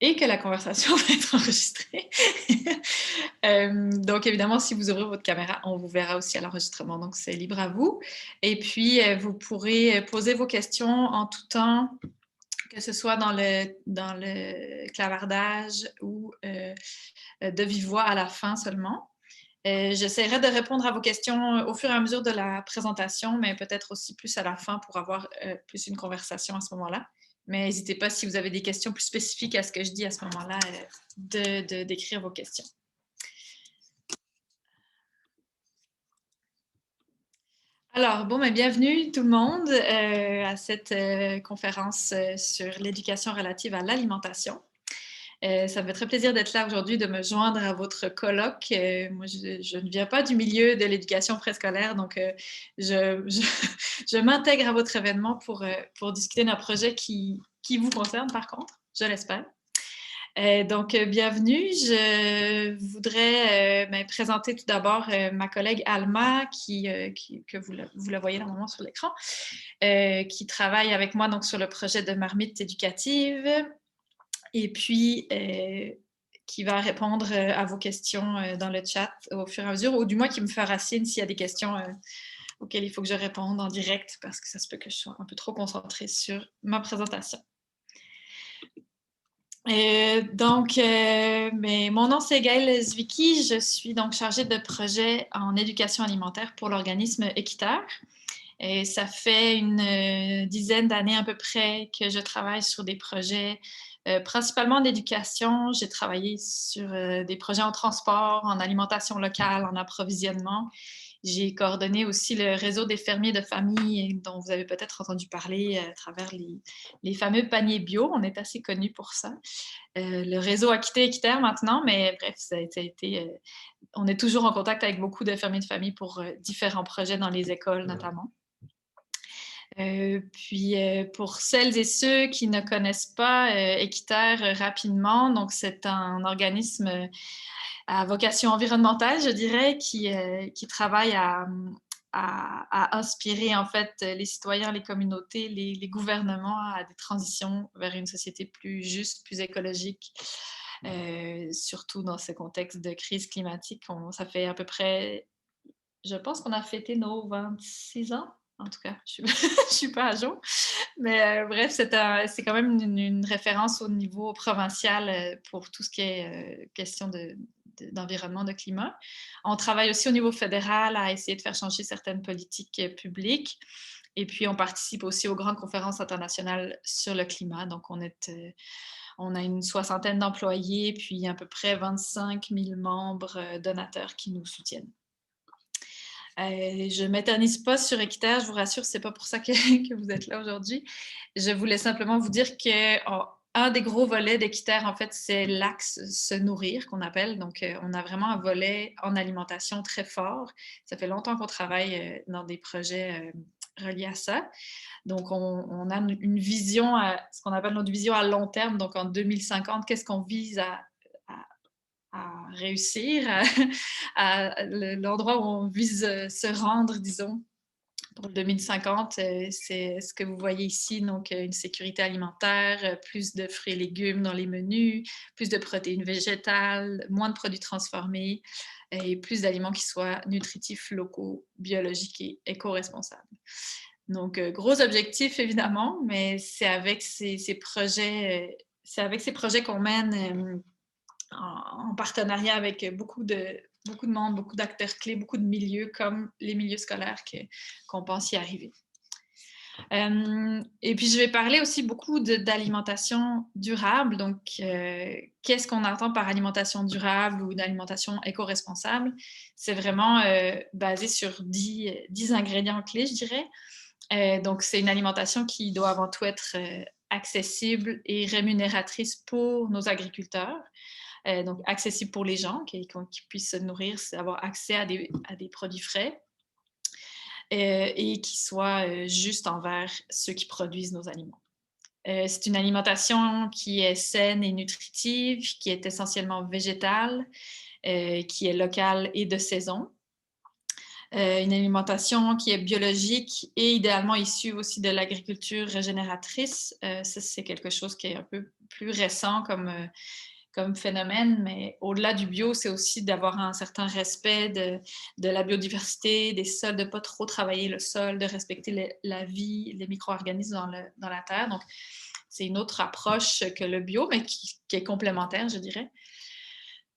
et que la conversation va être enregistrée. Donc, évidemment, si vous ouvrez votre caméra, on vous verra aussi à l'enregistrement. Donc, c'est libre à vous. Et puis, vous pourrez poser vos questions en tout temps, que ce soit dans le clavardage ou de vive voix à la fin seulement. J'essaierai de répondre à vos questions au fur et à mesure de la présentation, mais peut-être aussi plus à la fin pour avoir plus une conversation à ce moment-là. Mais n'hésitez pas, si vous avez des questions plus spécifiques à ce que je dis à ce moment-là, d'écrire vos questions. Alors, bon, bienvenue tout le monde à cette conférence sur l'éducation relative à l'alimentation. Ça me fait très plaisir d'être là aujourd'hui, de me joindre à votre colloque. Moi, je ne viens pas du milieu de l'éducation préscolaire, donc je m'intègre à votre événement pour discuter d'un projet qui vous concerne, par contre, je l'espère. Donc, bienvenue. Je voudrais présenter tout d'abord ma collègue Alma, que vous la voyez normalement sur l'écran, qui travaille avec moi donc, sur le projet de marmite éducative. Et puis, qui va répondre à vos questions dans le chat au fur et à mesure, ou du moins qui me fera signe s'il y a des questions auxquelles il faut que je réponde en direct, parce que ça se peut que je sois un peu trop concentrée sur ma présentation. Mon nom c'est Gaëlle Zwicky, je suis donc chargée de projet en éducation alimentaire pour l'organisme Équiterre. Et ça fait une dizaine d'années à peu près que je travaille sur des projets principalement en éducation. J'ai travaillé sur des projets en transport, en alimentation locale, en approvisionnement. J'ai coordonné aussi le réseau des fermiers de famille dont vous avez peut-être entendu parler à travers les fameux paniers bio. On est assez connus pour ça. Le réseau a quitté Équiterre maintenant, mais bref, ça a été, on est toujours en contact avec beaucoup de fermiers de famille pour différents projets dans les écoles notamment. Pour celles et ceux qui ne connaissent pas Équiterre rapidement, donc c'est un organisme à vocation environnementale, je dirais, qui travaille à inspirer en fait les citoyens, les communautés, les gouvernements à des transitions vers une société plus juste, plus écologique, surtout dans ce contexte de crise climatique. Ça fait à peu près, je pense qu'on a fêté nos 26 ans. En tout cas, je ne suis pas à jour. Mais bref, c'est quand même une référence au niveau provincial pour tout ce qui est question d'environnement, de climat. On travaille aussi au niveau fédéral à essayer de faire changer certaines politiques publiques. Et puis, on participe aussi aux grandes conférences internationales sur le climat. Donc, on a une soixantaine d'employés, puis à peu près 25 000 membres donateurs qui nous soutiennent. Je ne m'éternise pas sur Équiterre, je vous rassure, ce n'est pas pour ça que vous êtes là aujourd'hui. Je voulais simplement vous dire qu'un des gros volets d'Équiterre, en fait, c'est l'axe se nourrir qu'on appelle. Donc, on a vraiment un volet en alimentation très fort. Ça fait longtemps qu'on travaille dans des projets reliés à ça. Donc, on a une vision, ce qu'on appelle notre vision à long terme. Donc, en 2050, qu'est-ce qu'on vise à réussir, à l'endroit où on vise se rendre, disons, pour 2050, c'est ce que vous voyez ici, donc une sécurité alimentaire, plus de fruits et légumes dans les menus, plus de protéines végétales, moins de produits transformés et plus d'aliments qui soient nutritifs, locaux, biologiques et éco-responsables. Donc, gros objectif évidemment, mais c'est avec ces projets qu'on mène en partenariat avec beaucoup de monde, beaucoup d'acteurs clés, beaucoup de milieux comme les milieux scolaires qu'on pense y arriver. Et puis, je vais parler aussi beaucoup d'alimentation durable. Donc, qu'est-ce qu'on entend par alimentation durable ou d'alimentation éco-responsable? C'est vraiment basé sur 10 ingrédients clés, je dirais. Donc, c'est une alimentation qui doit avant tout être accessible et rémunératrice pour nos agriculteurs. Donc accessible pour les gens qui puissent se nourrir, avoir accès à des produits frais et qui soient justes envers ceux qui produisent nos aliments. C'est une alimentation qui est saine et nutritive, qui est essentiellement végétale, qui est locale et de saison. une alimentation qui est biologique et idéalement issue aussi de l'agriculture régénératrice. Ça, c'est quelque chose qui est un peu plus récent comme phénomène, mais au-delà du bio, c'est aussi d'avoir un certain respect de la biodiversité, des sols, de ne pas trop travailler le sol, de respecter la vie, les micro-organismes dans la terre. Donc, c'est une autre approche que le bio, mais qui est complémentaire, je dirais.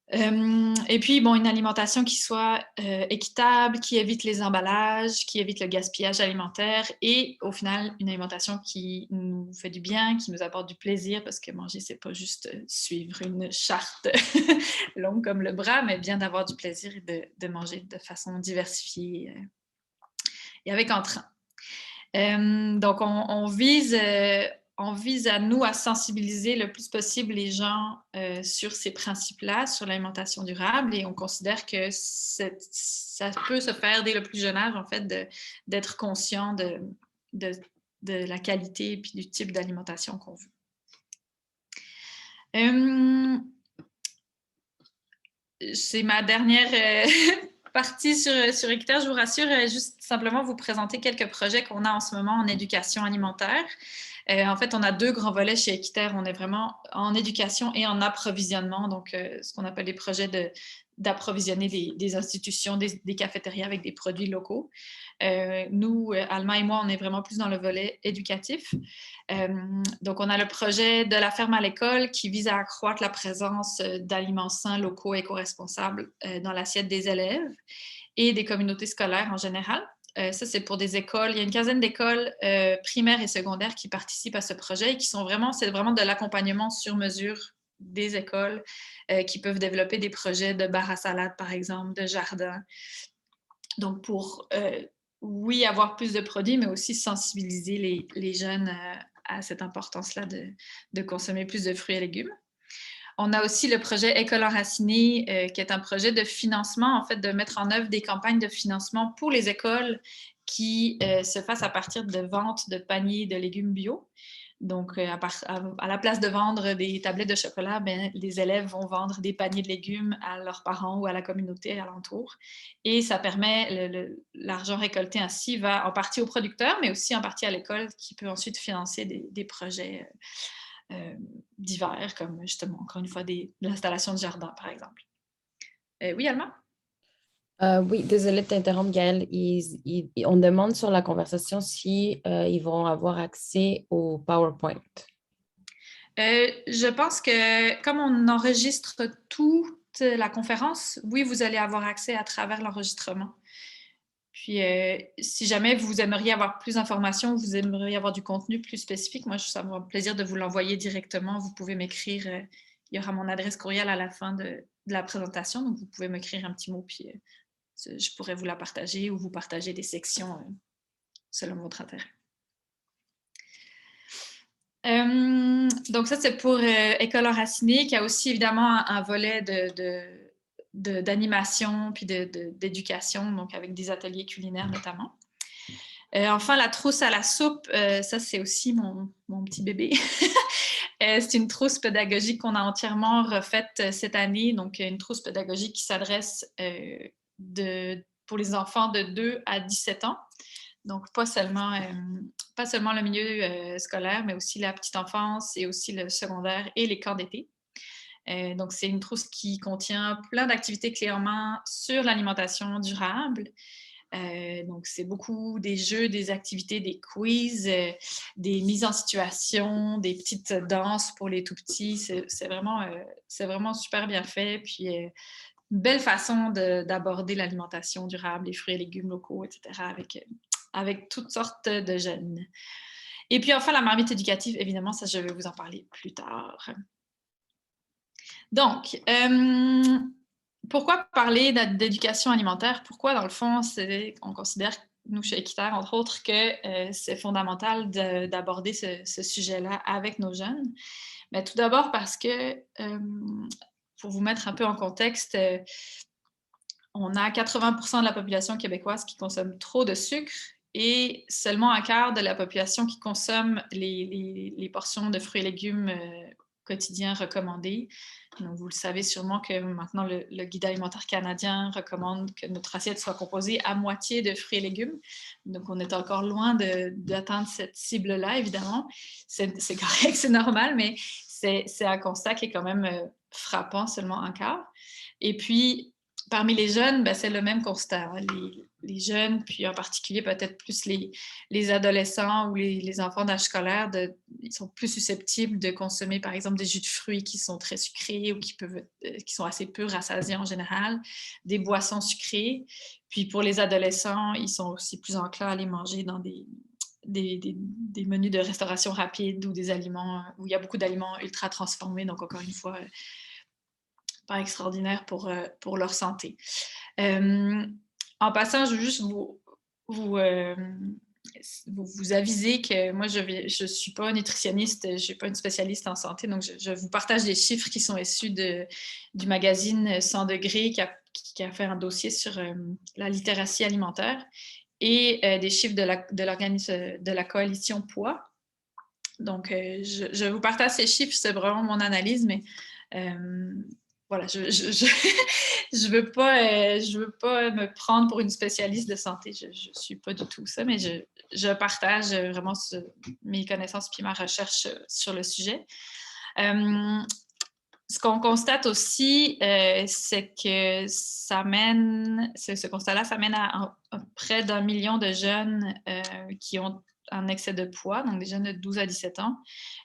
Et puis, bon, une alimentation qui soit équitable, qui évite les emballages, qui évite le gaspillage alimentaire et au final, une alimentation qui nous fait du bien, qui nous apporte du plaisir parce que manger, c'est pas juste suivre une charte longue comme le bras, mais bien d'avoir du plaisir et de manger de façon diversifiée et avec entrain. Donc, on vise à nous à sensibiliser le plus possible les gens sur ces principes-là, sur l'alimentation durable, et on considère que ça peut se faire dès le plus jeune âge, en fait, d'être conscient de la qualité et puis du type d'alimentation qu'on veut. C'est ma dernière partie sur Équiterre. Je vous rassure, juste simplement vous présenter quelques projets qu'on a en ce moment en éducation alimentaire. En fait, on a 2 grands volets chez Équiterre. On est vraiment en éducation et en approvisionnement, donc ce qu'on appelle les projets d'approvisionner des institutions, des cafétérias avec des produits locaux. Nous, Alma et moi, on est vraiment plus dans le volet éducatif. Donc, on a le projet de la ferme à l'école qui vise à accroître la présence d'aliments sains, locaux, éco-responsables dans l'assiette des élèves et des communautés scolaires en général. Ça, c'est pour des écoles. Il y a une quinzaine d'écoles primaires et secondaires qui participent à ce projet et c'est vraiment de l'accompagnement sur mesure des écoles qui peuvent développer des projets de bar à salade, par exemple, de jardin. Donc, pour, oui, avoir plus de produits, mais aussi sensibiliser les jeunes à cette importance-là de consommer plus de fruits et légumes. On a aussi le projet École enracinée, qui est un projet de financement, en fait, de mettre en œuvre des campagnes de financement pour les écoles qui se fassent à partir de ventes de paniers de légumes bio. Donc, à la place de vendre des tablettes de chocolat, les élèves vont vendre des paniers de légumes à leurs parents ou à la communauté alentour. Et ça permet, l'argent récolté ainsi va en partie aux producteurs, mais aussi en partie à l'école qui peut ensuite financer des projets divers, comme justement, encore une fois, l'installation de jardin, par exemple. Oui, Alma? Oui, désolée de t'interrompre, Gaëlle. On demande sur la conversation si ils vont avoir accès au PowerPoint. Je pense que comme on enregistre toute la conférence, oui, vous allez avoir accès à travers l'enregistrement. Puis, si jamais vous aimeriez avoir plus d'informations, vous aimeriez avoir du contenu plus spécifique, moi, ça me fera plaisir de vous l'envoyer directement. Vous pouvez m'écrire, il y aura mon adresse courriel à la fin de la présentation, donc vous pouvez m'écrire un petit mot, puis je pourrais vous la partager ou vous partager des sections selon votre intérêt. Donc ça, c'est pour École enracinée, qui a aussi évidemment un volet d'animation puis d'éducation, donc avec des ateliers culinaires notamment. Enfin, la trousse à la soupe, ça c'est aussi mon petit bébé. C'est une trousse pédagogique qu'on a entièrement refaite cette année, donc une trousse pédagogique qui s'adresse pour les enfants de 2 à 17 ans. Donc, pas seulement le milieu scolaire, mais aussi la petite enfance et aussi le secondaire et les camps d'été. Donc, c'est une trousse qui contient plein d'activités clairement sur l'alimentation durable. Donc, c'est beaucoup des jeux, des activités, des quiz, des mises en situation, des petites danses pour les tout-petits. C'est vraiment super bien fait. Puis, une belle façon d'aborder l'alimentation durable, les fruits et légumes locaux, etc., avec toutes sortes de jeunes. Et puis enfin, la marmite éducative, évidemment, ça, je vais vous en parler plus tard. Donc, pourquoi parler d'éducation alimentaire? Pourquoi, dans le fond, on considère, nous, chez Équiterre, entre autres, que c'est fondamental d'aborder ce sujet-là avec nos jeunes? Mais tout d'abord parce que, pour vous mettre un peu en contexte, on a 80% de la population québécoise qui consomme trop de sucre et seulement un quart de la population qui consomme les portions de fruits et légumes quotidiens recommandées. Donc, vous le savez sûrement que maintenant, le Guide alimentaire canadien recommande que notre assiette soit composée à moitié de fruits et légumes. Donc, on est encore loin d'atteindre cette cible-là, évidemment. C'est correct, c'est normal, mais c'est un constat qui est quand même frappant, seulement un quart. Et puis, parmi les jeunes, ben, c'est le même constat. Les jeunes, puis en particulier peut-être plus les adolescents ou les enfants d'âge scolaire, ils sont plus susceptibles de consommer, par exemple, des jus de fruits qui sont très sucrés ou qui sont assez peu rassasiés en général, des boissons sucrées. Puis pour les adolescents, ils sont aussi plus enclins à les manger dans des menus de restauration rapide ou des aliments où il y a beaucoup d'aliments ultra transformés. Donc, encore une fois, pas extraordinaire pour leur santé. En passant, je veux juste vous aviser que moi, je ne suis pas nutritionniste, je ne suis pas une spécialiste en santé, donc je vous partage des chiffres qui sont issus du magazine 100 degrés qui a fait un dossier sur la littératie alimentaire et des chiffres de l'organisme de la coalition poids. Donc, je vous partage ces chiffres, c'est vraiment mon analyse, mais voilà, je veux pas me prendre pour une spécialiste de santé. Je suis pas du tout ça, mais je partage vraiment mes connaissances puis ma recherche sur le sujet. Ce qu'on constate aussi, c'est que ce constat-là, ça mène à près d'1 million de jeunes qui ont un excès de poids, donc des jeunes de 12 à 17 ans.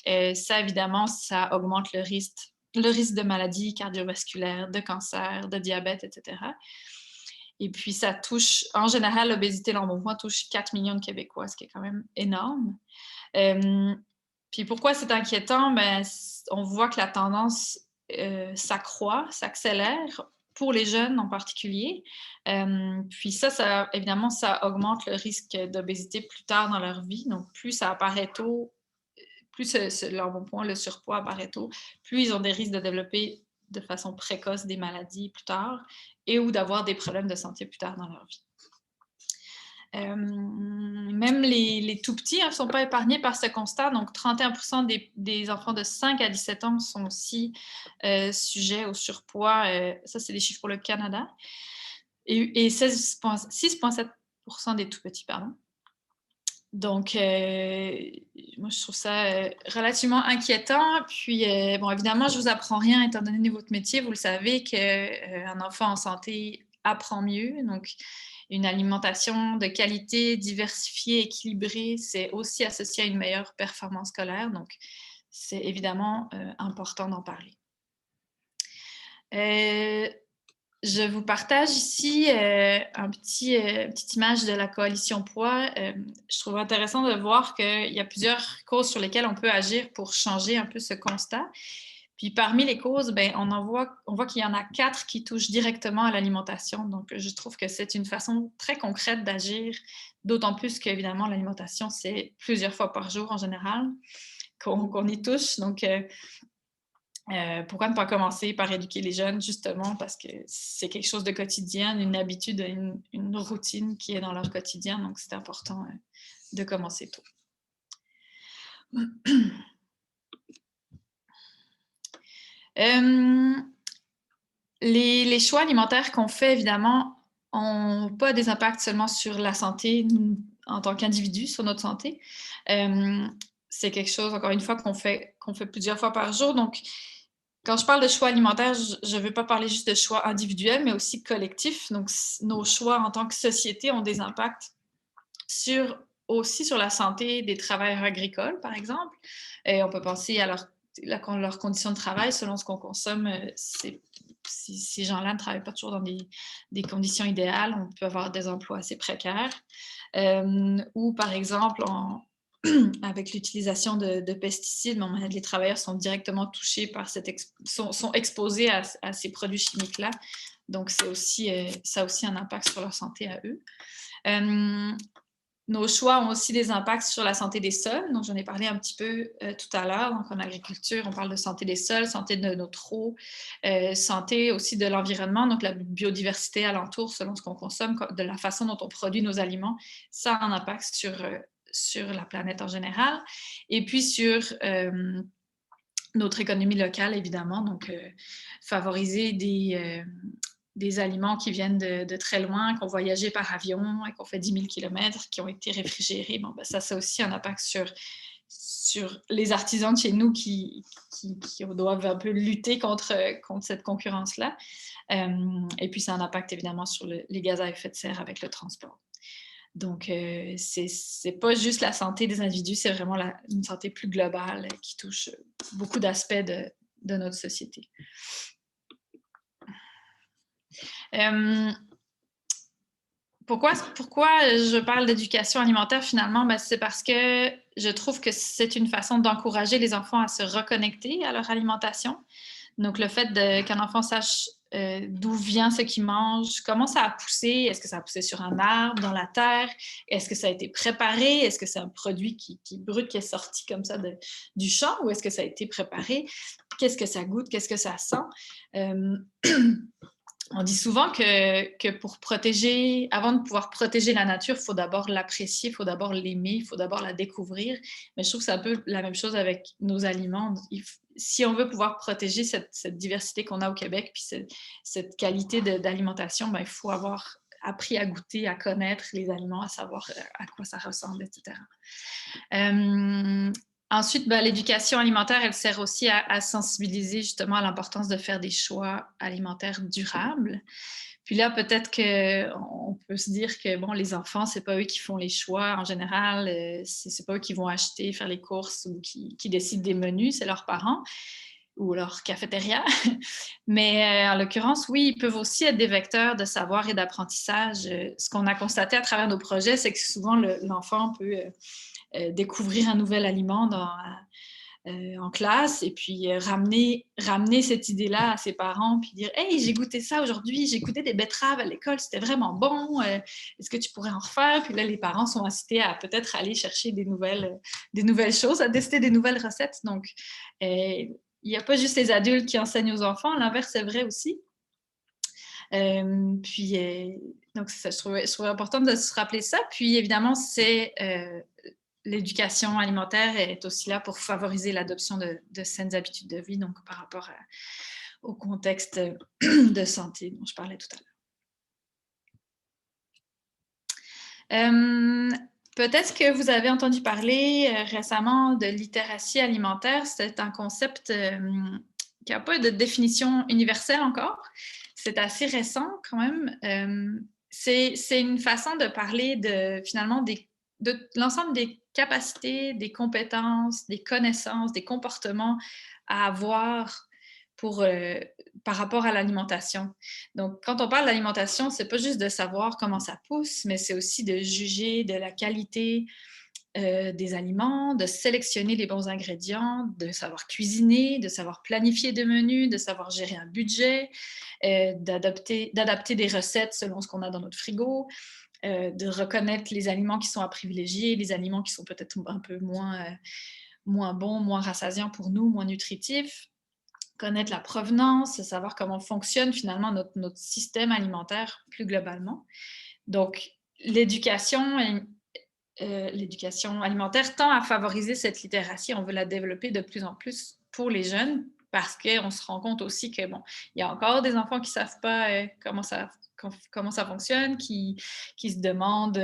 Ça, évidemment, ça augmente le risque de maladies cardiovasculaires, de cancer, de diabète, etc. Et puis, ça touche, en général, l'obésité, l'embonpoint touche 4 millions de Québécois, ce qui est quand même énorme. Puis pourquoi c'est inquiétant? Ben, on voit que la tendance s'accroît, s'accélère pour les jeunes en particulier. Puis ça, évidemment, ça augmente le risque d'obésité plus tard dans leur vie. Donc, plus ça apparaît tôt, plus l'embonpoint, le surpoids apparaît tôt, plus ils ont des risques de développer de façon précoce des maladies plus tard et ou d'avoir des problèmes de santé plus tard dans leur vie. Même les tout petits ne sont pas épargnés par ce constat. Donc, 31% des enfants de 5 à 17 ans sont aussi sujets au surpoids. Ça, c'est des chiffres pour le Canada. Et 6,7% des tout petits, pardon. Donc, moi, je trouve ça relativement inquiétant. Puis, bon, évidemment, je ne vous apprends rien étant donné votre métier. Vous le savez qu'un enfant en santé apprend mieux. Donc, une alimentation de qualité, diversifiée, équilibrée, c'est aussi associé à une meilleure performance scolaire. Donc, c'est évidemment important d'en parler. Je vous partage ici une petite image de la coalition poids. Je trouve intéressant de voir qu'il y a plusieurs causes sur lesquelles on peut agir pour changer un peu ce constat. Puis parmi les causes, ben, on voit qu'il y en a 4 qui touchent directement à l'alimentation. Donc, je trouve que c'est une façon très concrète d'agir, d'autant plus qu'évidemment, l'alimentation, c'est plusieurs fois par jour en général qu'on y touche. Donc, pourquoi ne pas commencer par éduquer les jeunes, justement, parce que c'est quelque chose de quotidien, une habitude, une routine qui est dans leur quotidien. Donc, c'est important de commencer tôt. Les choix alimentaires qu'on fait, évidemment, n'ont pas des impacts seulement sur la santé, nous, en tant qu'individu, sur notre santé. C'est quelque chose, encore une fois, qu'on fait plusieurs fois par jour. Donc, quand je parle de choix alimentaires, je ne veux pas parler juste de choix individuels, mais aussi collectifs. Donc, nos choix en tant que société ont des impacts aussi sur la santé des travailleurs agricoles, par exemple. Et on peut penser à leurs conditions de travail selon ce qu'on consomme. Ces gens-là ne travaillent pas toujours dans des conditions idéales. On peut avoir des emplois assez précaires. Ou, par exemple, avec l'utilisation de pesticides, les travailleurs sont directement touchés par sont exposés à ces produits chimiques-là. Donc, ça a aussi un impact sur leur santé à eux. Nos choix ont aussi des impacts sur la santé des sols. Donc, j'en ai parlé un petit peu tout à l'heure. Donc, en agriculture, on parle de santé des sols, santé de notre eau, santé aussi de l'environnement, donc la biodiversité alentour selon ce qu'on consomme, de la façon dont on produit nos aliments. Ça a un impact sur la planète en général. Et puis, sur notre économie locale, évidemment. Donc, favoriser des aliments qui viennent de très loin, qui ont voyagé par avion et qui ont fait 10 000 km, qui ont été réfrigérés. Bon, ben, ça a aussi un impact sur les artisans de chez nous qui doivent un peu lutter contre cette concurrence-là. Et puis, ça a un impact évidemment sur les gaz à effet de serre avec le transport. Donc, c'est pas juste la santé des individus, c'est vraiment une santé plus globale qui touche beaucoup d'aspects de notre société. Pourquoi je parle d'éducation alimentaire finalement? Ben, c'est parce que je trouve que c'est une façon d'encourager les enfants à se reconnecter à leur alimentation. Donc, le fait qu'un enfant sache d'où vient ce qu'il mange, comment ça a poussé, est-ce que ça a poussé sur un arbre, dans la terre, est-ce que ça a été préparé, est-ce que c'est un produit qui est brut, qui est sorti comme ça du champ, ou est-ce que ça a été préparé, qu'est-ce que ça goûte, qu'est-ce que ça sent. On dit souvent que pour protéger, avant de pouvoir protéger la nature, il faut d'abord l'apprécier, il faut d'abord l'aimer, il faut d'abord la découvrir. Mais je trouve que c'est un peu la même chose avec nos aliments. Si on veut pouvoir protéger cette diversité qu'on a au Québec, puis cette qualité d'alimentation, ben, il faut avoir appris à goûter, à connaître les aliments, à savoir à quoi ça ressemble, etc. Ensuite, ben, l'éducation alimentaire, elle sert aussi à sensibiliser justement à l'importance de faire des choix alimentaires durables. Puis là, peut-être qu'on peut se dire que bon, les enfants, c'est pas eux qui font les choix en général, c'est pas eux qui vont acheter, faire les courses ou qui décident des menus, c'est leurs parents ou leur cafétéria. Mais en l'occurrence, oui, ils peuvent aussi être des vecteurs de savoir et d'apprentissage. Ce qu'on a constaté à travers nos projets, c'est que souvent l'enfant peut découvrir un nouvel aliment en classe et puis ramener cette idée-là à ses parents puis dire « Hey, j'ai goûté ça aujourd'hui, j'ai goûté des betteraves à l'école, c'était vraiment bon, est-ce que tu pourrais en refaire? » Puis là, les parents sont incités à peut-être aller chercher des nouvelles choses, à tester des nouvelles recettes. Donc, il n'y a pas juste les adultes qui enseignent aux enfants, l'inverse est vrai aussi. Donc, ça, je trouvais important de se rappeler ça. Puis, évidemment, l'éducation alimentaire est aussi là pour favoriser l'adoption de saines habitudes de vie, donc par rapport au contexte de santé dont je parlais tout à l'heure. Peut-être que vous avez entendu parler récemment de littératie alimentaire. C'est un concept qui n'a pas de définition universelle encore. C'est assez récent quand même. C'est une façon de parler finalement de l'ensemble des capacités, des compétences, des connaissances, des comportements à avoir par rapport à l'alimentation. Donc, quand on parle d'alimentation, c'est pas juste de savoir comment ça pousse, mais c'est aussi de juger de la qualité des aliments, de sélectionner les bons ingrédients, de savoir cuisiner, de savoir planifier des menus, de savoir gérer un budget, d'adapter des recettes selon ce qu'on a dans notre frigo, de reconnaître les aliments qui sont à privilégier, les aliments qui sont peut-être un peu moins bons, moins rassasiants pour nous, moins nutritifs, connaître la provenance, savoir comment fonctionne finalement notre système alimentaire plus globalement. Donc, l'éducation alimentaire tend à favoriser cette littératie. On veut la développer de plus en plus pour les jeunes parce qu'on se rend compte aussi que, bon, il y a encore des enfants qui ne savent pas comment ça fonctionne, qui se demandent,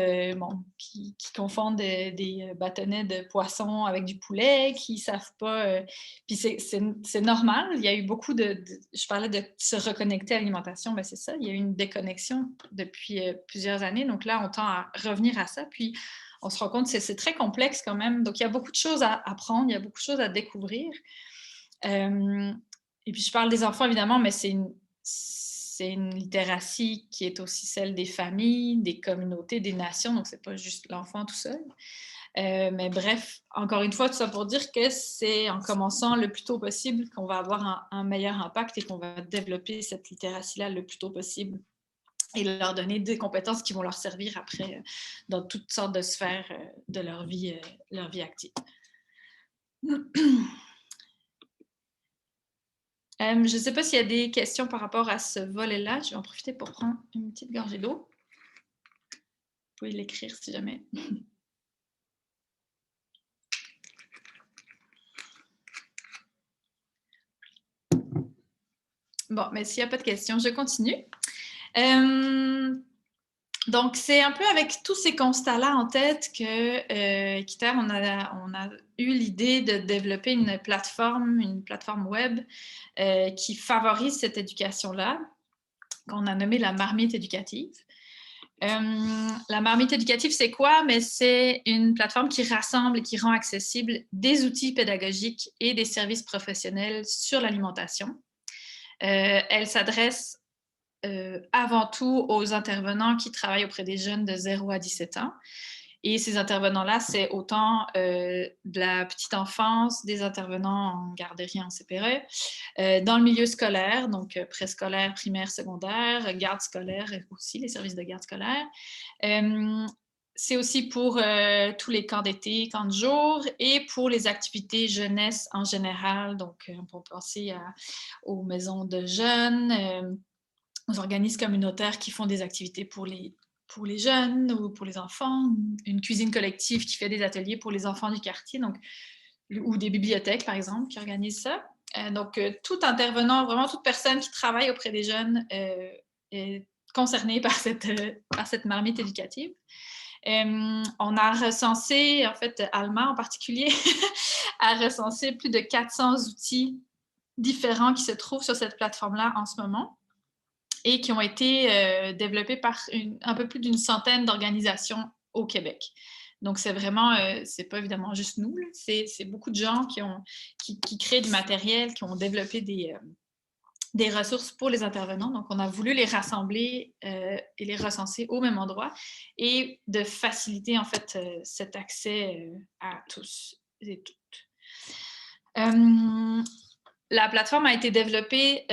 qui confondent des bâtonnets de poisson avec du poulet, qui ne savent pas. Puis c'est normal. Il y a eu beaucoup je parlais de se reconnecter à l'alimentation, ben c'est ça. Il y a eu une déconnexion depuis plusieurs années. Donc là, on tend à revenir à ça. Puis on se rend compte que c'est très complexe quand même. Donc, il y a beaucoup de choses à apprendre, il y a beaucoup de choses à découvrir. Et puis, je parle des enfants, évidemment, mais c'est une littératie qui est aussi celle des familles, des communautés, des nations. Donc, c'est pas juste l'enfant tout seul. Mais bref, encore une fois, tout ça pour dire que c'est en commençant le plus tôt possible qu'on va avoir un meilleur impact et qu'on va développer cette littératie-là le plus tôt possible et leur donner des compétences qui vont leur servir après dans toutes sortes de sphères de leur vie active. Je ne sais pas s'il y a des questions par rapport à ce volet-là. Je vais en profiter pour prendre une petite gorgée d'eau. Vous pouvez l'écrire si jamais. Bon, mais s'il n'y a pas de questions, je continue. Donc, c'est un peu avec tous ces constats-là en tête que Équiterre, on a eu l'idée de développer une plateforme web qui favorise cette éducation-là, qu'on a nommée la marmite éducative. La marmite éducative, c'est quoi? Mais c'est une plateforme qui rassemble et qui rend accessible des outils pédagogiques et des services professionnels sur l'alimentation. Elle s'adresse avant tout aux intervenants qui travaillent auprès des jeunes de 0 à 17 ans. Et ces intervenants-là, c'est autant de la petite enfance, des intervenants en garderie, en CPE, dans le milieu scolaire, donc préscolaire, primaire, secondaire, garde scolaire et aussi les services de garde scolaire. C'est aussi pour tous les camps d'été, camps de jour et pour les activités jeunesse en général. Donc, on peut penser aux maisons de jeunes, aux organismes communautaires qui font des activités pour les jeunes ou pour les enfants, une cuisine collective qui fait des ateliers pour les enfants du quartier, donc, ou des bibliothèques, par exemple, qui organisent ça. Donc, tout intervenant, vraiment toute personne qui travaille auprès des jeunes est concernée par cette marmite éducative. On a recensé, en fait, Alma en particulier, a recensé plus de 400 outils différents qui se trouvent sur cette plateforme-là en ce moment et qui ont été développés par un peu plus d'une centaine d'organisations au Québec. Donc, c'est vraiment, c'est pas évidemment juste nous, c'est beaucoup de gens qui créent du matériel, qui ont développé des ressources pour les intervenants. Donc, on a voulu les rassembler et les recenser au même endroit et de faciliter, en fait, cet accès à tous et toutes. La plateforme a été développée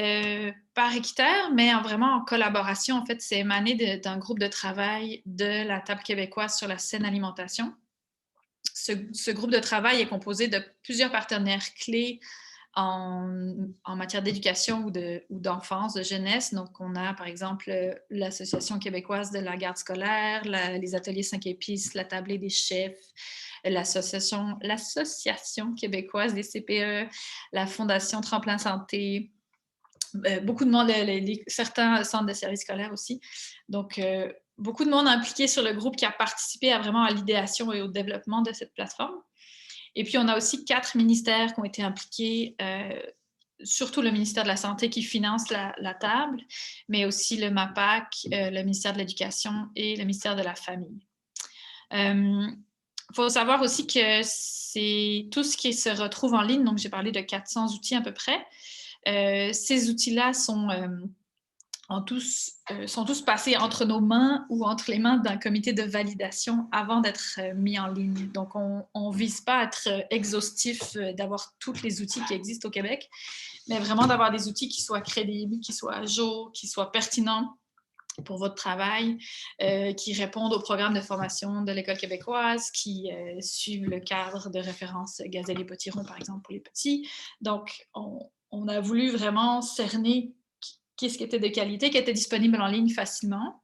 par Équiterre, mais vraiment en collaboration. En fait, c'est émané d'un groupe de travail de la Table québécoise sur la saine alimentation. Ce groupe de travail est composé de plusieurs partenaires clés en matière d'éducation ou d'enfance, de jeunesse. Donc, on a, par exemple, l'Association québécoise de la garde scolaire, les ateliers 5 épices, la tablée des chefs, l'Association québécoise des CPE, la Fondation Tremplin Santé, beaucoup de monde, certains centres de services scolaires aussi. Donc, beaucoup de monde impliqué sur le groupe qui a participé vraiment à l'idéation et au développement de cette plateforme. Et puis, on a aussi 4 ministères qui ont été impliqués, surtout le ministère de la Santé qui finance la table, mais aussi le MAPAC, le ministère de l'Éducation et le ministère de la Famille. Il faut savoir aussi que c'est tout ce qui se retrouve en ligne, donc j'ai parlé de 400 outils à peu près. Ces outils-là sont tous passés entre nos mains ou entre les mains d'un comité de validation avant d'être mis en ligne. Donc, on ne vise pas à être exhaustif, d'avoir tous les outils qui existent au Québec, mais vraiment d'avoir des outils qui soient crédibles, qui soient à jour, qui soient pertinents pour votre travail, qui répondent au programme de formation de l'École québécoise, qui suivent le cadre de référence Gazelle et Potiron, par exemple, pour les petits. Donc, on a voulu vraiment cerner qu'est-ce qui était de qualité, qui était disponible en ligne facilement.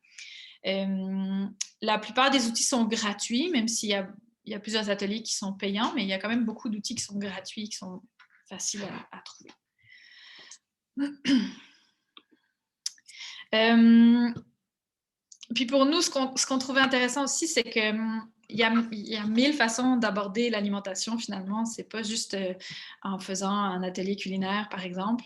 La plupart des outils sont gratuits, même s'il y a plusieurs ateliers qui sont payants, mais il y a quand même beaucoup d'outils qui sont gratuits, qui sont faciles à trouver. Puis pour nous, ce qu'on trouvait intéressant aussi, c'est qu'il y a 1000 façons d'aborder l'alimentation finalement. C'est pas juste en faisant un atelier culinaire, par exemple.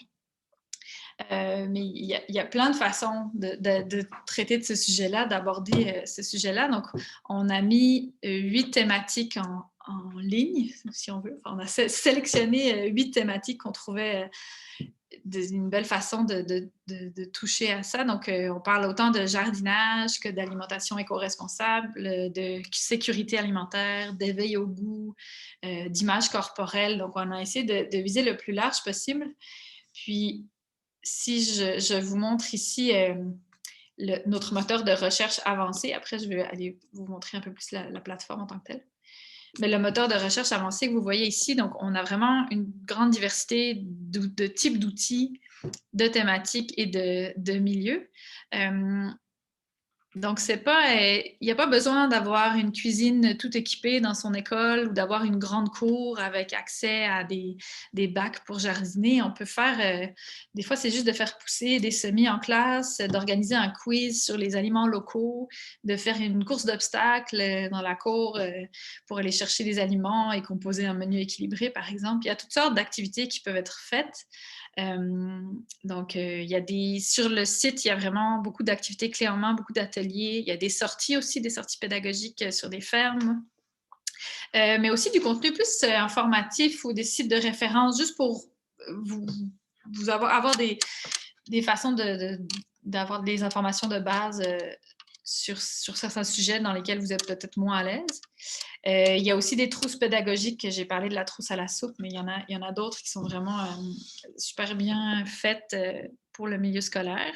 Mais il y a plein de façons de traiter de ce sujet-là, d'aborder ce sujet-là. Donc, on a mis 8 thématiques en ligne, si on veut. Enfin, on a sélectionné 8 thématiques qu'on trouvait une belle façon de toucher à ça. Donc, on parle autant de jardinage que d'alimentation éco-responsable, de sécurité alimentaire, d'éveil au goût, d'image corporelle. Donc, on a essayé de viser le plus large possible. Puis, si je vous montre ici notre moteur de recherche avancé, après, je vais aller vous montrer un peu plus la plateforme en tant que telle. Mais le moteur de recherche avancé que vous voyez ici, donc on a vraiment une grande diversité de types d'outils, de thématiques et de milieux. Donc, il n'y a pas besoin d'avoir une cuisine tout équipée dans son école ou d'avoir une grande cour avec accès à des bacs pour jardiner. On peut faire, des fois, c'est juste de faire pousser des semis en classe, d'organiser un quiz sur les aliments locaux, de faire une course d'obstacles dans la cour pour aller chercher des aliments et composer un menu équilibré, par exemple. Il y a toutes sortes d'activités qui peuvent être faites. Donc, sur le site, il y a vraiment beaucoup d'activités clés en main, beaucoup d'ateliers. Il y a des sorties aussi, des sorties pédagogiques sur des fermes, mais aussi du contenu plus informatif ou des sites de référence juste pour vous avoir des façons d'avoir des informations de base sur certains sujets dans lesquels vous êtes peut-être moins à l'aise. Il y a aussi des trousses pédagogiques. J'ai parlé de la trousse à la soupe, mais il y en a d'autres qui sont vraiment super bien faites pour le milieu scolaire.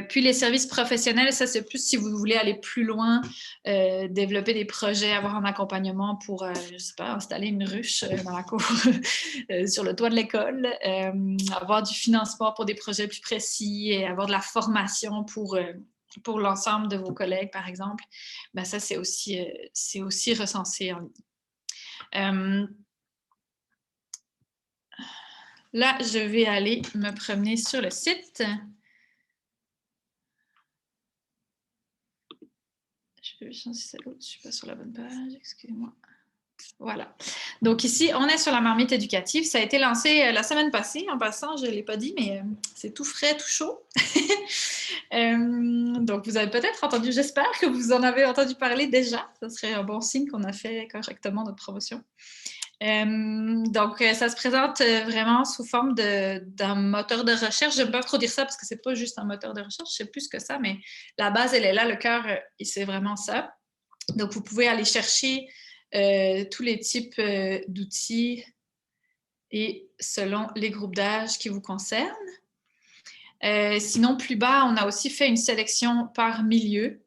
Puis les services professionnels, ça c'est plus si vous voulez aller plus loin, développer des projets, avoir un accompagnement pour, je sais pas, installer une ruche dans la cour sur le toit de l'école, avoir du financement pour des projets plus précis et avoir de la formation pour l'ensemble de vos collègues, par exemple, ben ça, c'est aussi recensé en ligne. Là, je vais aller me promener sur le site. Je vais changer celle-là. Je ne suis pas sur la bonne page, excusez-moi. Voilà. Donc ici, on est sur la marmite éducative. Ça a été lancé la semaine passée. En passant, je ne l'ai pas dit, mais c'est tout frais, tout chaud. Donc, vous avez peut-être entendu, j'espère que vous en avez entendu parler déjà. Ce serait un bon signe qu'on a fait correctement notre promotion. Donc, ça se présente vraiment sous forme d'un moteur de recherche. J'aime pas trop dire ça parce que c'est pas juste un moteur de recherche, c'est plus que ça, mais la base, elle est là, le cœur, c'est vraiment ça. Donc, vous pouvez aller chercher tous les types d'outils et selon les groupes d'âge qui vous concernent. Sinon, plus bas, on a aussi fait une sélection par milieu.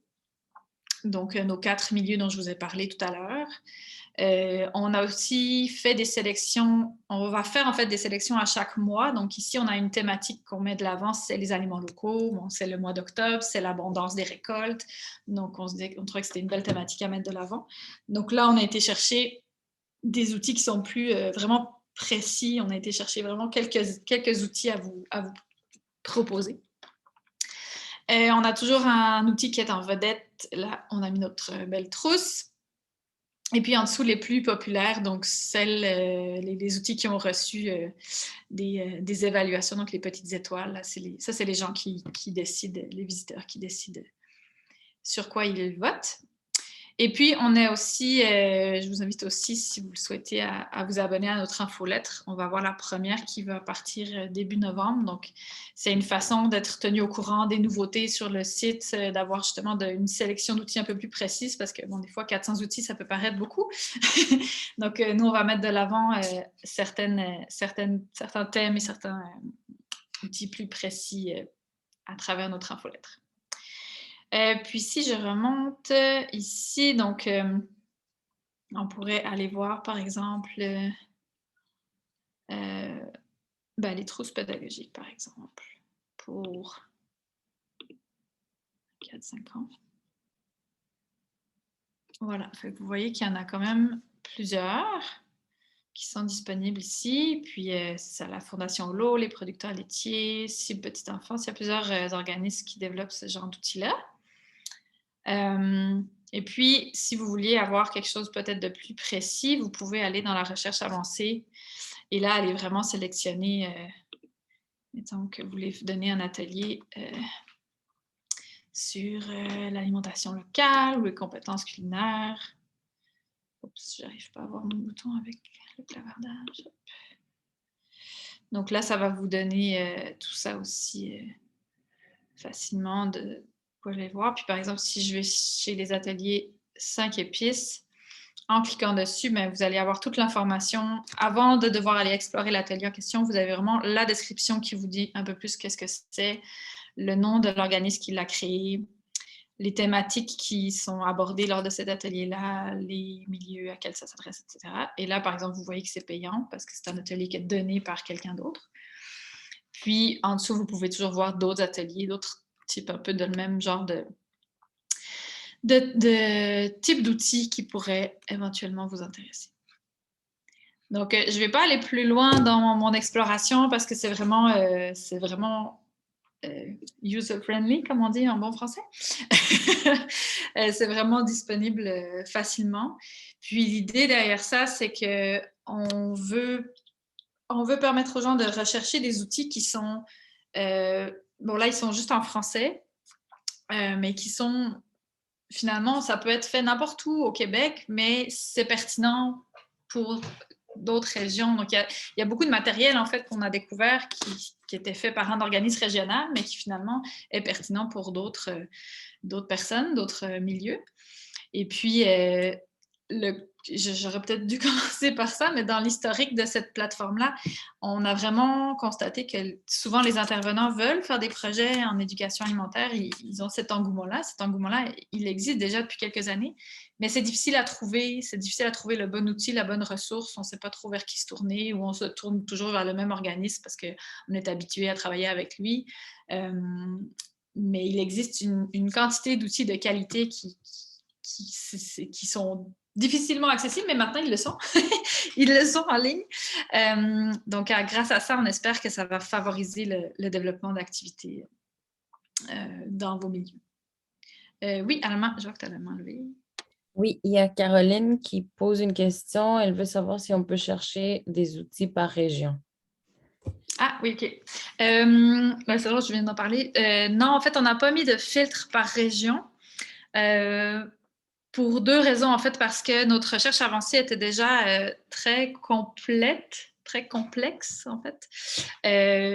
Donc, nos 4 milieux dont je vous ai parlé tout à l'heure. On a aussi fait des sélections, on va faire en fait des sélections à chaque mois. Donc ici, on a une thématique qu'on met de l'avant, c'est les aliments locaux. Bon, c'est le mois d'octobre, c'est l'abondance des récoltes. Donc on trouvait que c'était une belle thématique à mettre de l'avant. Donc là, on a été chercher des outils qui sont plus vraiment précis. On a été chercher vraiment quelques outils à vous proposer. On a toujours un outil qui est en vedette. Là, on a mis notre belle trousse. Et puis en dessous, les plus populaires, donc les outils qui ont reçu des évaluations, donc les petites étoiles, là, c'est les gens qui décident, les visiteurs qui décident sur quoi ils votent. Et puis, on est aussi, je vous invite aussi, si vous le souhaitez, à vous abonner à notre infolettre. On va avoir la première qui va partir début novembre. Donc, c'est une façon d'être tenu au courant des nouveautés sur le site, d'avoir justement une sélection d'outils un peu plus précise parce que, bon, des fois, 400 outils, ça peut paraître beaucoup. Donc, nous, on va mettre de l'avant certains thèmes et certains outils plus précis à travers notre infolettre. Puis si je remonte ici, donc on pourrait aller voir par exemple les trousses pédagogiques par exemple pour 4-5 ans. Voilà, fait que vous voyez qu'il y en a quand même plusieurs qui sont disponibles ici. Puis c'est ça, la Fondation L'eau, les producteurs laitiers, Cible Petite Enfance, il y a plusieurs organismes qui développent ce genre d'outils-là. Et puis, si vous vouliez avoir quelque chose peut-être de plus précis, vous pouvez aller dans la recherche avancée et là, aller vraiment sélectionner, mettons que vous voulez donner un atelier sur l'alimentation locale ou les compétences culinaires. Oups, j'arrive pas à voir mon bouton avec le clavardage. Donc là, ça va vous donner tout ça aussi facilement de quoi je vais voir. Puis par exemple, si je vais chez les ateliers 5 épices, en cliquant dessus, ben, vous allez avoir toute l'information. Avant de devoir aller explorer l'atelier en question, vous avez vraiment la description qui vous dit un peu plus qu'est-ce que c'est, le nom de l'organisme qui l'a créé, les thématiques qui sont abordées lors de cet atelier-là, les milieux à quels ça s'adresse, etc. Et là, par exemple, vous voyez que c'est payant parce que c'est un atelier qui est donné par quelqu'un d'autre. Puis, en dessous, vous pouvez toujours voir d'autres ateliers, d'autres types un peu de le même genre de types d'outils qui pourraient éventuellement vous intéresser. Donc, je ne vais pas aller plus loin dans mon exploration parce que c'est vraiment user-friendly, comme on dit en bon français. C'est vraiment disponible facilement. Puis l'idée derrière ça, c'est qu'on veut permettre aux gens de rechercher des outils qui sont... bon, là, ils sont juste en français, mais qui sont... Finalement, ça peut être fait n'importe où au Québec, mais c'est pertinent pour d'autres régions. Donc, il y a beaucoup de matériel, en fait, qu'on a découvert qui était fait par un organisme régional, mais qui, finalement, est pertinent pour d'autres personnes, d'autres milieux. Et puis, j'aurais peut-être dû commencer par ça, mais dans l'historique de cette plateforme-là, on a vraiment constaté que souvent les intervenants veulent faire des projets en éducation alimentaire. Ils ont cet engouement-là. Cet engouement-là, il existe déjà depuis quelques années, mais c'est difficile à trouver. C'est difficile à trouver le bon outil, la bonne ressource. On ne sait pas trop vers qui se tourner ou on se tourne toujours vers le même organisme parce qu'on est habitué à travailler avec lui. Mais il existe une quantité d'outils de qualité qui sont difficilement accessibles, mais maintenant, ils le sont. Ils le sont en ligne. Donc, grâce à ça, on espère que ça va favoriser le développement d'activités dans vos milieux. Oui, Alma, je vois que tu as la main levée. Oui, il y a Caroline qui pose une question. Elle veut savoir si on peut chercher des outils par région. Ah, oui, OK. C'est vrai, je viens d'en parler. Non, en fait, on n'a pas mis de filtre par région. Pour deux raisons, en fait, parce que notre recherche avancée était déjà très complète, très complexe, en fait.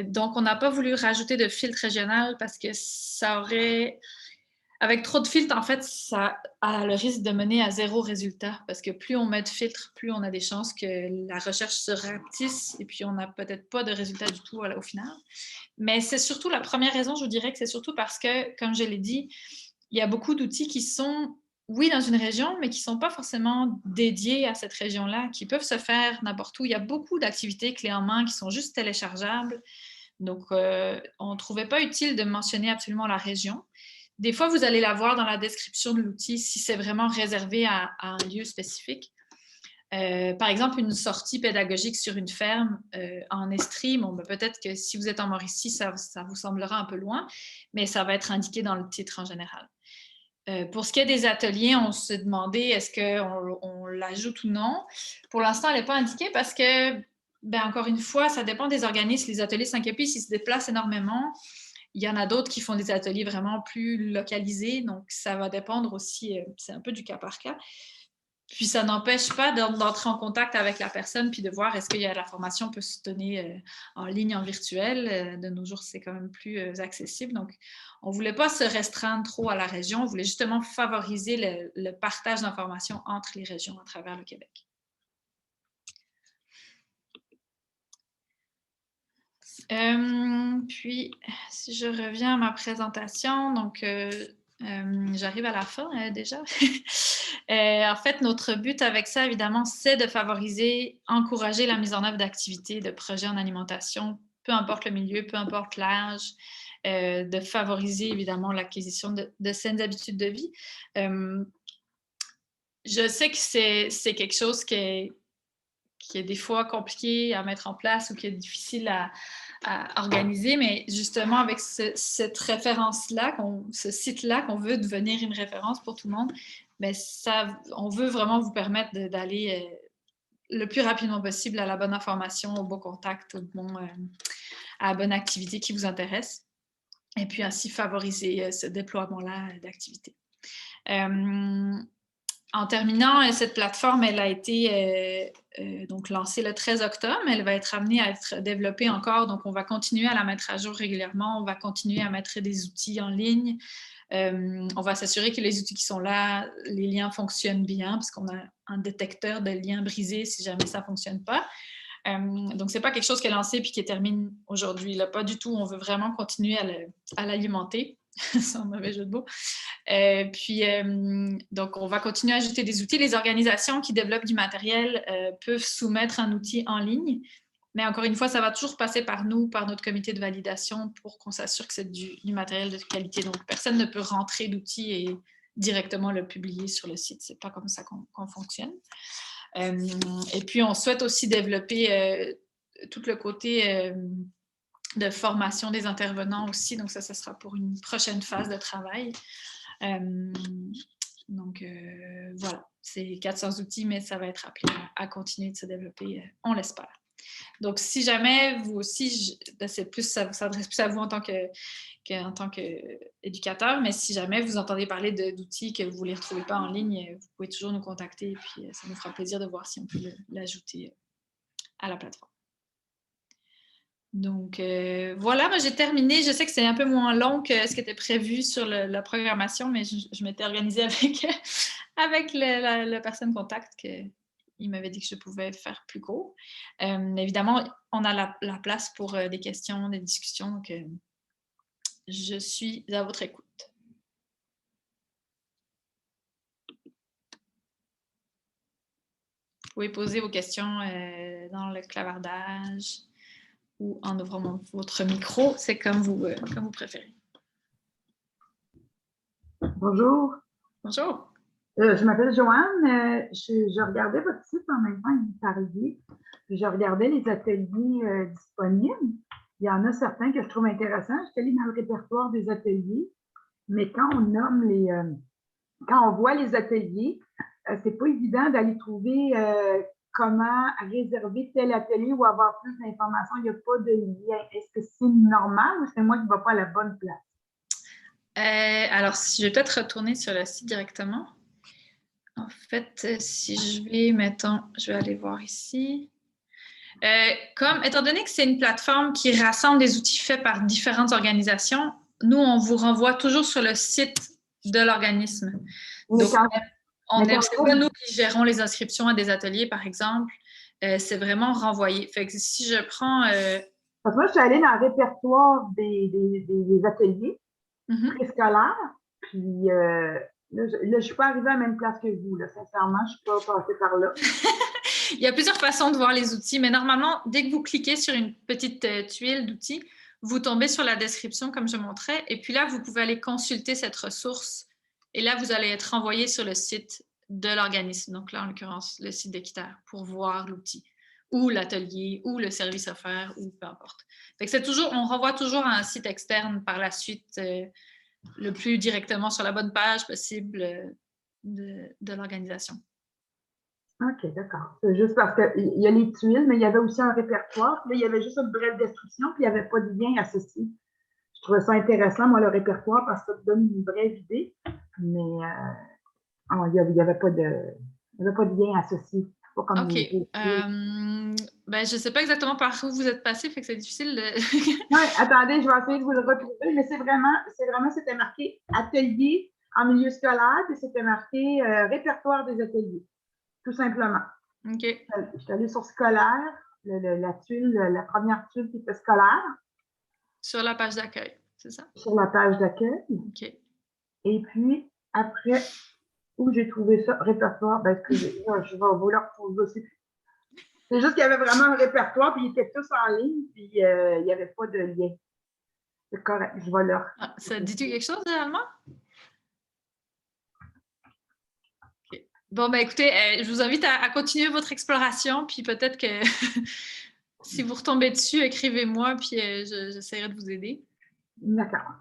Donc, on n'a pas voulu rajouter de filtre régional parce que ça aurait... Avec trop de filtres, en fait, ça a le risque de mener à zéro résultat parce que plus on met de filtres, plus on a des chances que la recherche se rapetisse et puis on n'a peut-être pas de résultat du tout au final. Mais c'est surtout la première raison, je vous dirais que c'est surtout parce que, comme je l'ai dit, il y a beaucoup d'outils qui sont, oui, dans une région, mais qui ne sont pas forcément dédiés à cette région-là, qui peuvent se faire n'importe où. Il y a beaucoup d'activités clés en main qui sont juste téléchargeables. Donc, on ne trouvait pas utile de mentionner absolument la région. Des fois, vous allez la voir dans la description de l'outil si c'est vraiment réservé à un lieu spécifique. Par exemple, une sortie pédagogique sur une ferme en Estrie, bon, peut-être que si vous êtes en Mauricie, ça vous semblera un peu loin, mais ça va être indiqué dans le titre en général. Pour ce qui est des ateliers, on s'est demandé est-ce qu'on l'ajoute ou non. Pour l'instant, elle n'est pas indiquée parce que, encore une fois, ça dépend des organismes. Les ateliers 5 épices, ils se déplacent énormément. Il y en a d'autres qui font des ateliers vraiment plus localisés, donc ça va dépendre aussi, c'est un peu du cas par cas. Puis ça n'empêche pas d'entrer en contact avec la personne puis de voir est-ce que la formation peut se donner en ligne, en virtuel. De nos jours, c'est quand même plus accessible. Donc, on ne voulait pas se restreindre trop à la région. On voulait justement favoriser le partage d'informations entre les régions à travers le Québec. Puis, si je reviens à ma présentation, donc j'arrive à la fin déjà. En fait, notre but avec ça, évidemment, c'est de favoriser, encourager la mise en œuvre d'activités, de projets en alimentation, peu importe le milieu, peu importe l'âge, de favoriser, évidemment, l'acquisition de saines habitudes de vie. Je sais que c'est quelque chose qui est des fois compliqué à mettre en place ou qui est difficile à organiser, mais justement avec cette référence-là, ce site-là qu'on veut devenir une référence pour tout le monde, bien, on veut vraiment vous permettre d'aller le plus rapidement possible à la bonne information, au bon contact, à la bonne activité qui vous intéresse, et puis ainsi favoriser ce déploiement-là d'activités. En terminant, cette plateforme, elle a été donc lancée le 13 octobre. Elle va être amenée à être développée encore. Donc, on va continuer à la mettre à jour régulièrement. On va continuer à mettre des outils en ligne. On va s'assurer que les outils qui sont là, les liens fonctionnent bien parce qu'on a un détecteur de liens brisés si jamais ça ne fonctionne pas. Donc, ce n'est pas quelque chose qui est lancé puis qui termine aujourd'hui. Là, pas du tout. On veut vraiment continuer à l'alimenter. Sans mauvais jeu de mots. Donc, on va continuer à ajouter des outils. Les organisations qui développent du matériel peuvent soumettre un outil en ligne, mais encore une fois, ça va toujours passer par nous, par notre comité de validation pour qu'on s'assure que c'est du matériel de qualité. Donc, personne ne peut rentrer d'outils directement le publier sur le site. C'est pas comme ça qu'on fonctionne. Et puis, on souhaite aussi développer tout le côté de formation des intervenants aussi. Donc, ça sera pour une prochaine phase de travail. Donc, voilà, c'est 400 outils, mais ça va être appelé à continuer de se développer, on l'espère. Donc, si jamais vous aussi, c'est plus, ça s'adresse plus à vous en tant qu'éducateur, mais si jamais vous entendez parler d'outils que vous ne les retrouvez pas en ligne, vous pouvez toujours nous contacter et puis ça nous fera plaisir de voir si on peut l'ajouter à la plateforme. Donc, voilà, moi j'ai terminé. Je sais que c'est un peu moins long que ce qui était prévu sur la programmation, mais je m'étais organisée avec la personne contact qu'il m'avait dit que je pouvais faire plus court. Évidemment, on a la place pour des questions, des discussions, donc je suis à votre écoute. Vous pouvez poser vos questions dans le clavardage ou en ouvrant votre micro, c'est comme vous préférez. Bonjour. Bonjour. Je m'appelle Joanne. Je regardais votre site en même temps, il est arrivé. Je regardais les ateliers disponibles. Il y en a certains que je trouve intéressants. Je suis allée dans le répertoire des ateliers, mais quand on nomme quand on voit les ateliers, c'est pas évident d'aller trouver comment réserver tel atelier ou avoir plus d'informations. Il n'y a pas de lien. Est-ce que c'est normal ou c'est moi qui ne vais pas à la bonne place? Alors, je vais peut-être retourner sur le site directement. En fait, si je vais, mettons, je vais aller voir ici. Étant donné que c'est une plateforme qui rassemble des outils faits par différentes organisations, nous, on vous renvoie toujours sur le site de l'organisme. Donc, c'est pas nous qui gérons les inscriptions à des ateliers, par exemple. C'est vraiment renvoyé. Fait que si je prends... Parce que moi, je suis allée dans le répertoire des ateliers préscolaires, puis là, je ne suis pas arrivée à la même place que vous. Là. Sincèrement, je ne suis pas passée par là. Il y a plusieurs façons de voir les outils, mais normalement, dès que vous cliquez sur une petite tuile d'outils, vous tombez sur la description comme je montrais, et puis là, vous pouvez aller consulter cette ressource, et là, vous allez être renvoyé sur le site de l'organisme, donc là, en l'occurrence, le site d'Équiterre, pour voir l'outil, ou l'atelier, ou le service offert, ou peu importe. Fait que on renvoie toujours à un site externe par la suite, le plus directement sur la bonne page possible de l'organisation. OK, d'accord. C'est juste parce qu'il y a les tuiles, mais il y avait aussi un répertoire. Puis là, il y avait juste une brève description, puis il n'y avait pas de lien associé. Je trouvais ça intéressant, moi, le répertoire, parce que ça te donne une brève idée, mais il n'y avait pas de lien associé. Pas comme OK. Ben, je ne sais pas exactement par où vous êtes passé, fait que c'est difficile de... Oui, attendez, je vais essayer de vous le retrouver, mais c'était marqué atelier en milieu scolaire, puis c'était marqué répertoire des ateliers, tout simplement. OK. Je suis allée sur scolaire, la tuile, la première tuile qui était scolaire. Sur la page d'accueil, c'est ça? Sur la page d'accueil. OK. Et puis, après, où j'ai trouvé ça, répertoire, ben excusez, je vais vous le retrouver aussi. C'est juste qu'il y avait vraiment un répertoire, puis ils étaient tous en ligne, puis il n'y avait pas de lien. C'est correct, je vais leur. Ah, ça dit-tu quelque chose, allemand? Okay. Bon, ben écoutez, je vous invite à continuer votre exploration, puis peut-être que si vous retombez dessus, écrivez-moi, puis j'essaierai de vous aider. D'accord.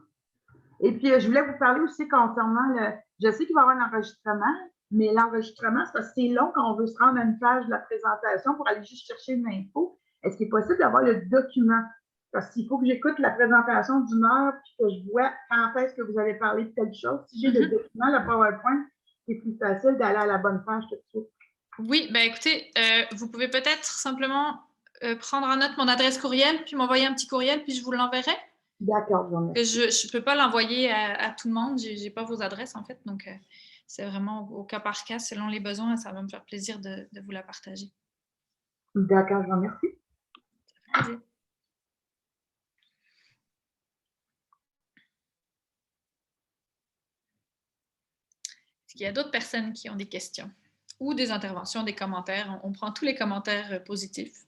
Et puis, je voulais vous parler aussi concernant je sais qu'il va y avoir un enregistrement, mais l'enregistrement, c'est parce que c'est long quand on veut se rendre à une page de la présentation pour aller juste chercher une info. Est-ce qu'il est possible d'avoir le document? Parce qu'il faut que j'écoute la présentation d'une heure puis que je vois quand est-ce que vous avez parlé de telle chose. Si j'ai le document, le PowerPoint, c'est plus facile d'aller à la bonne page tout de suite. Oui, ben écoutez, vous pouvez peut-être simplement prendre en note mon adresse courriel, puis m'envoyer un petit courriel, puis je vous l'enverrai. D'accord, je ne peux pas l'envoyer à tout le monde. Je n'ai pas vos adresses, en fait. Donc, c'est vraiment au cas par cas, selon les besoins. Ça va me faire plaisir de vous la partager. D'accord, je vous remercie. Ça fait plaisir. Est-ce qu'il y a d'autres personnes qui ont des questions ou des interventions, des commentaires? On prend tous les commentaires positifs.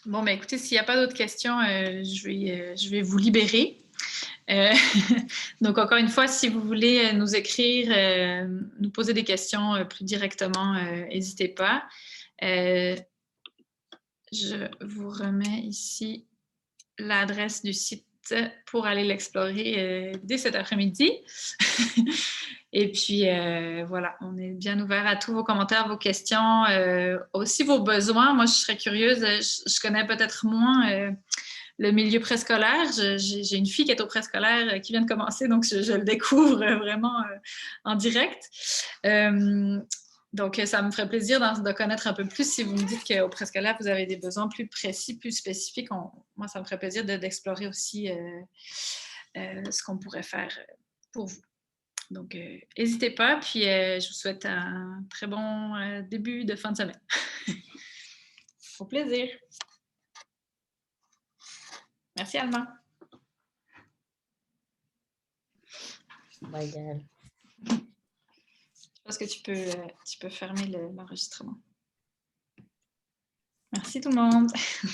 Bon, ben écoutez, s'il n'y a pas d'autres questions, je vais vous libérer. Donc, encore une fois, si vous voulez nous écrire, nous poser des questions plus directement, n'hésitez pas. Je vous remets ici l'adresse du site pour aller l'explorer dès cet après-midi. Et puis, voilà, on est bien ouvert à tous vos commentaires, vos questions, aussi vos besoins. Moi, je serais curieuse, je connais peut-être moins le milieu préscolaire. J'ai une fille qui est au préscolaire qui vient de commencer, donc je le découvre vraiment en direct. Donc, ça me ferait plaisir de connaître un peu plus. Si vous me dites qu'au préscolaire, vous avez des besoins plus précis, plus spécifiques, moi, ça me ferait plaisir d'explorer aussi ce qu'on pourrait faire pour vous. Donc, n'hésitez pas. Puis, je vous souhaite un très bon début de fin de semaine. Au plaisir. Merci, Alma. Bye, Gaëlle. Je pense que tu peux fermer l'enregistrement. Merci tout le monde.